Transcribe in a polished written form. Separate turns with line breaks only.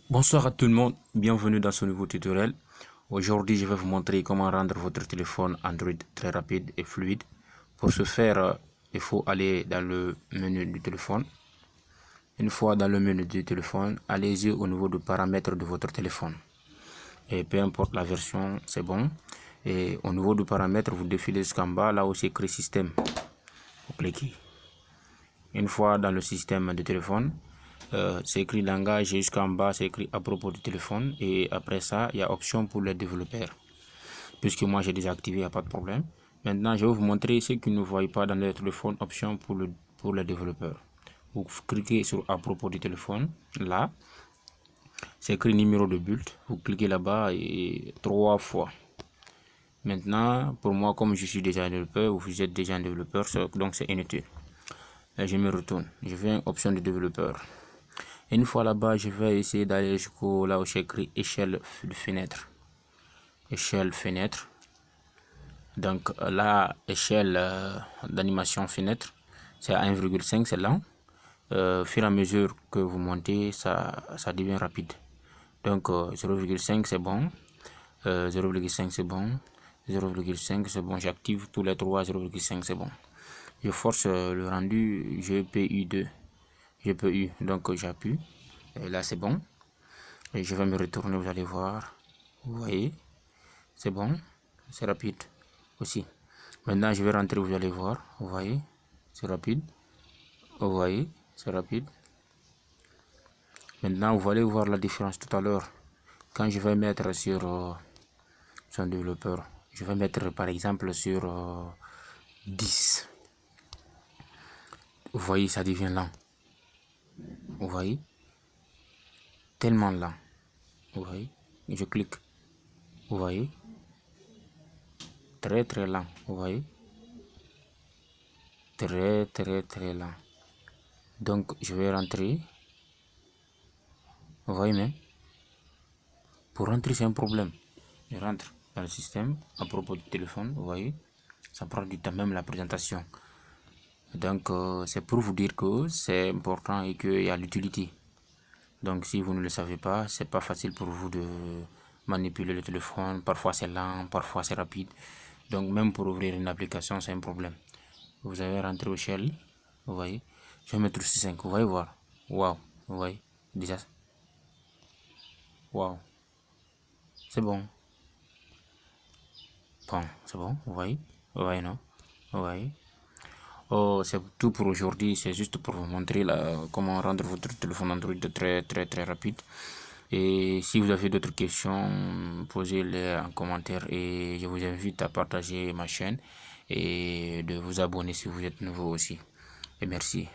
Bonsoir à tout le monde, bienvenue dans ce nouveau tutoriel. Aujourd'hui, je vais vous montrer comment rendre votre téléphone Android très rapide et fluide. Pour ce faire, il faut aller dans le menu du téléphone. Une fois dans le menu du téléphone, allez-y au niveau de paramètres de votre téléphone. Et peu importe la version, c'est bon. Et au niveau du paramètre, vous défilez jusqu'en bas, là où c'est écrit système. Vous cliquez. Une fois dans le système de téléphone, c'est écrit langage et jusqu'en bas c'est écrit à propos du téléphone, et après ça il y a option pour les développeurs. Puisque moi j'ai désactivé, il n'y a pas de problème. Maintenant je vais vous montrer ce que ne voyez pas dans le téléphone, option pour les développeurs. Vous cliquez sur à propos du téléphone, là c'est écrit numéro de build, vous cliquez là-bas et 3 fois. Maintenant pour moi, comme je suis déjà un développeur ou vous êtes déjà un développeur, donc c'est inutile. Et je me retourne, je vais en option de développeur. Une fois là-bas, je vais essayer d'aller jusqu'au là où j'ai écrit échelle de fenêtre. Échelle fenêtre. Donc là, échelle d'animation fenêtre, c'est à 1,5, c'est lent. Au fur et à mesure que vous montez, ça devient rapide. Donc 0,5 c'est bon, 0,5 c'est bon, 0,5 c'est bon. J'active tous les trois, 0,5 c'est bon. Je force le rendu GPU2. GPU, donc j'appuie. Et là c'est bon. Et je vais me retourner, vous allez voir. Vous voyez, c'est bon, c'est rapide aussi. Maintenant je vais rentrer, vous allez voir. Vous voyez, c'est rapide. Vous voyez, c'est rapide. Maintenant vous allez voir la différence tout à l'heure. Quand je vais mettre sur son développeur, je vais mettre par exemple sur 10. Vous voyez, ça devient lent. Vous voyez, tellement lent. Vous voyez, je clique. Vous voyez, très très lent. Vous voyez, très lent. Donc je vais rentrer. Vous voyez même, pour rentrer c'est un problème. Je rentre dans le système à propos du téléphone. Vous voyez, ça prend du temps, même la présentation. Donc c'est pour vous dire que c'est important et qu'il y a l'utilité. Donc si vous ne le savez pas, c'est pas facile pour vous de manipuler le téléphone. Parfois c'est lent, parfois c'est rapide. Donc même pour ouvrir une application, c'est un problème. Vous avez rentré au shell. Vous voyez, je vais mettre 5. Vous voyez voir. Waouh, vous voyez déjà. Waouh, c'est bon. Bon, c'est bon, vous voyez. Vous voyez, non? Vous voyez. Oh, c'est tout pour aujourd'hui. C'est juste pour vous montrer là, comment rendre votre téléphone Android très rapide. Et si vous avez d'autres questions, posez-les en commentaire, et je vous invite à partager ma chaîne et de vous abonner si vous êtes nouveau aussi. Et merci.